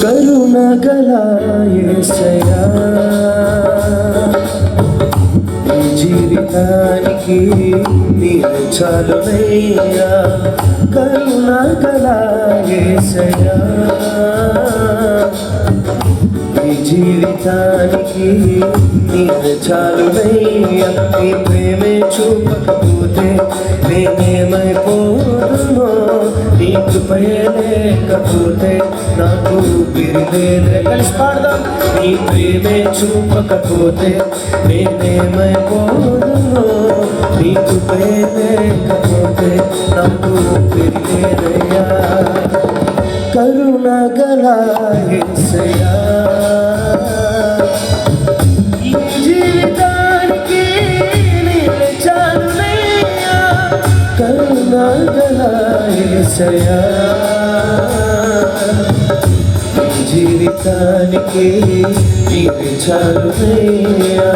కరుణగల యేసయ్యా ఈ జీవితానికి నీవే చాలునయ్యా కరుణగల యేసయ్యా ఈ జీవితానికి నీవే చాలునయ్యా నీ ప్రేమే చూపకపోతే నేనేమైపోదునో నీ కృపయే లేకపోతే నాకు ఊపిరిలేదే కలిసి పాడదాం నీ ప్రేమే చూపకపోతే నేనేమైపోదునో నీ కృపయే లేకపోతే నాకు ఊపిరిలేదయ్యా కరుణగల యేసయ్యా ఈ జీవితానికి నీవే చాలునయ్యా కరుణగల యేసయ్యా ఈ జీవితానికి నీవే చాలునయ్యా